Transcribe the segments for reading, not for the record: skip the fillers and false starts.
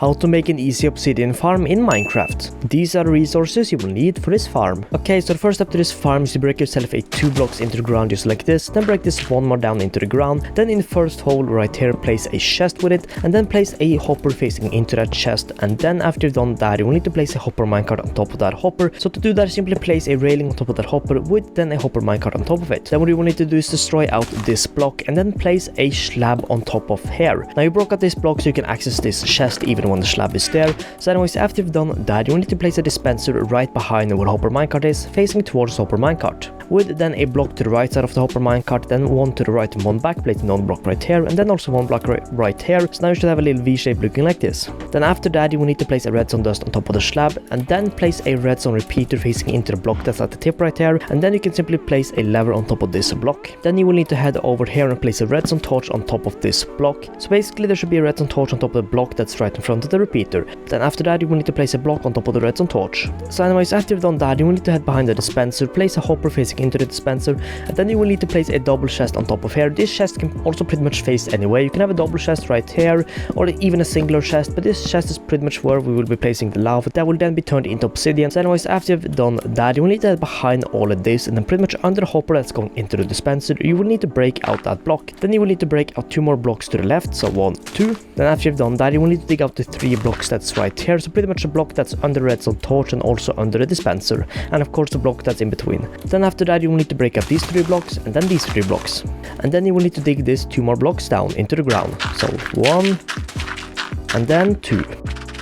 how to make an easy obsidian farm in Minecraft. These are the resources you will need for this farm. Okay, so the first step to this farm is to break yourself a 2 blocks into the ground just like this, then break this 1 more down into the ground, then in the first hole right here place a chest with it, and then place a hopper facing into that chest, and then after you've done that you will need to place a hopper minecart on top of that hopper. So to do that, simply place a railing on top of that hopper with then a hopper minecart on top of it. Then what you will need to do is destroy out this block and then place a slab on top of here. Now you broke out this block so you can access this chest even when the slab is there. So anyways, after you've done that you will need to place a dispenser right behind where hopper minecart is, facing towards hopper minecart, with then a block to the right side of the hopper minecart, then one to the right and one back, placing another block right here, and then also one block right here. So now you should have a little V shape looking like this. Then after that you will need to place a redstone dust on top of the slab, and then place a redstone repeater facing into the block that's at the tip right here, and then you can simply place a lever on top of this block. Then you will need to head over here and place a redstone torch on top of this block. So basically there should be a redstone torch on top of the block that's right in front of the repeater. Then after that you will need to place a block on top of the redstone torch. So anyways, after you've done that you will need to head behind the dispenser, place a hopper facing into the dispenser, and then you will need to place a double chest on top of here. This chest can also pretty much face anyway. You can have a double chest right here or even a singular chest, but this chest is pretty much where we will be placing the lava that will then be turned into obsidian. So anyways, after you've done that you will need to head behind all of this, and then pretty much under the hopper that's going into the dispenser you will need to break out that block. Then you will need to break out 2 more blocks to the left, so 1, 2. Then after you've done that you will need to dig out the 3 blocks that's right here, so pretty much the block that's under the redstone torch and also under the dispenser, and of course the block that's in between. Then after that you will need to break up these 3 blocks and then these 3 blocks, and then you will need to dig this 2 more blocks down into the ground, so 1 and then 2.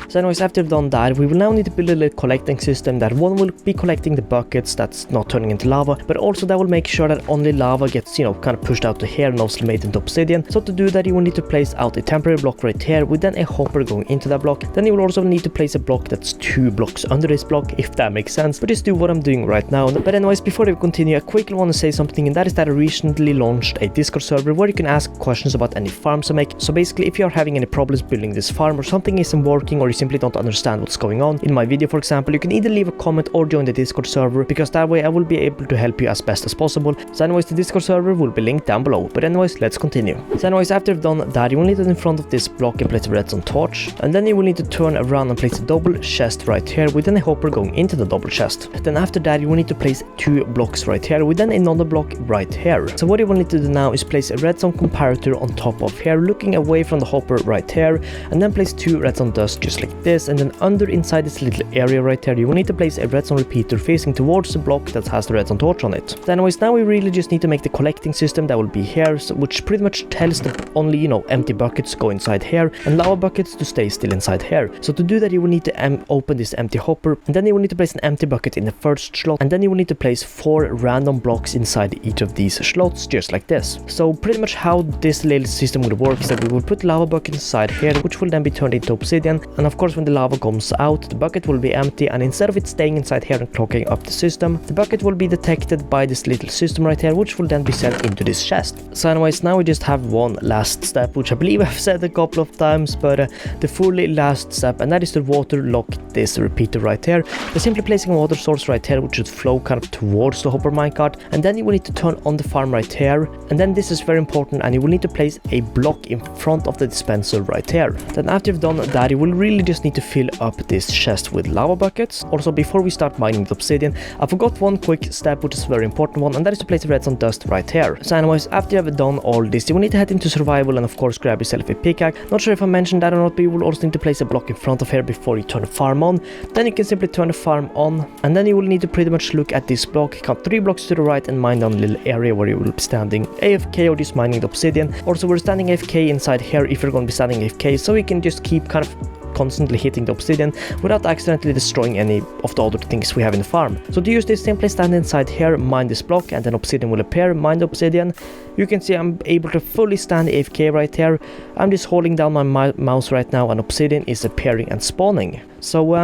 So anyways, after we've done that, we will now need to build a little collecting system that one will be collecting the buckets that's not turning into lava, but also that will make sure that only lava gets, kind of pushed out to here and also made into obsidian. So to do that, you will need to place out a temporary block right here with then a hopper going into that block. Then you will also need to place a block that's 2 blocks under this block, if that makes sense. But just do what I'm doing right now. But anyways, before we continue, I quickly want to say something, and that is that I recently launched a Discord server where you can ask questions about any farms I make. So basically, if you're having any problems building this farm or something isn't working or you simply don't understand what's going on in my video, for example, you can either leave a comment or join the Discord server, because that way I will be able to help you as best as possible. So anyways, the Discord server will be linked down below. But anyways, let's continue. So anyways, after you've done that, you will need to in front of this block and place a redstone torch, and then you will need to turn around and place a double chest right here with then a hopper going into the double chest. Then after that you will need to place 2 blocks right here with then another block right here. So what you will need to do now is place a redstone comparator on top of here, looking away from the hopper right here, and then place 2 redstone dust just like this, and then under inside this little area right here you will need to place a redstone repeater facing towards the block that has the redstone torch on it. So anyways, now we really just need to make the collecting system that will be here, so, which pretty much tells that only empty buckets go inside here and lava buckets to stay still inside here. So to do that you will need to open this empty hopper, and then you will need to place an empty bucket in the first slot, and then you will need to place 4 random blocks inside each of these slots just like this. So pretty much how this little system will work is that we will put lava buckets inside here, which will then be turned into obsidian, and of course when the lava comes out the bucket will be empty, and instead of it staying inside here and clogging up the system, the bucket will be detected by this little system right here, which will then be sent into this chest. So anyways, now we just have one last step, which I believe I've said a couple of times, but the fully last step, and that is to water lock this repeater right here. By simply placing a water source right here which should flow kind of towards the hopper minecart, and then you will need to turn on the farm right here, and then this is very important, and you will need to place a block in front of the dispenser right here. Then after you've done that you will really just need to fill up this chest with lava buckets. Also, before we start mining the obsidian, I forgot one quick step which is a very important one, and that is to place the redstone dust right here. So anyways, after you have done all this you will need to head into survival and of course grab yourself a pickaxe. Not sure if I mentioned that or not, but you will also need to place a block in front of here before you turn the farm on. Then you can simply turn the farm on, and then you will need to pretty much look at this block, count 3 blocks to the right and mine down a little area where you will be standing AFK or just mining the obsidian. Also, we're standing AFK inside here if you're going to be standing AFK, so we can just keep kind of constantly hitting the obsidian without accidentally destroying any of the other things we have in the farm. So to use this, simply stand inside here, mine this block, and then obsidian will appear. Mine the obsidian. You can see I'm able to fully stand AFK right here. I'm just holding down my mouse right now and obsidian is appearing and spawning. So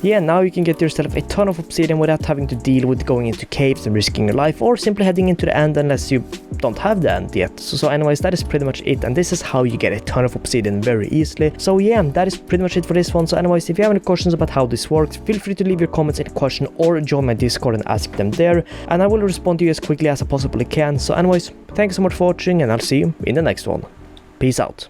yeah, now you can get yourself a ton of obsidian without having to deal with going into caves and risking your life, or simply heading into the end unless you don't have the end yet. So anyways, that is pretty much it, and this is how you get a ton of obsidian very easily. So yeah, that is pretty much it for this one. So anyways, if you have any questions about how this works, feel free to leave your comments in the question or join my Discord and ask them there, and I will respond to you as quickly as I possibly can. So anyways, thank you so much for watching, and I'll see you in the next one. Peace out.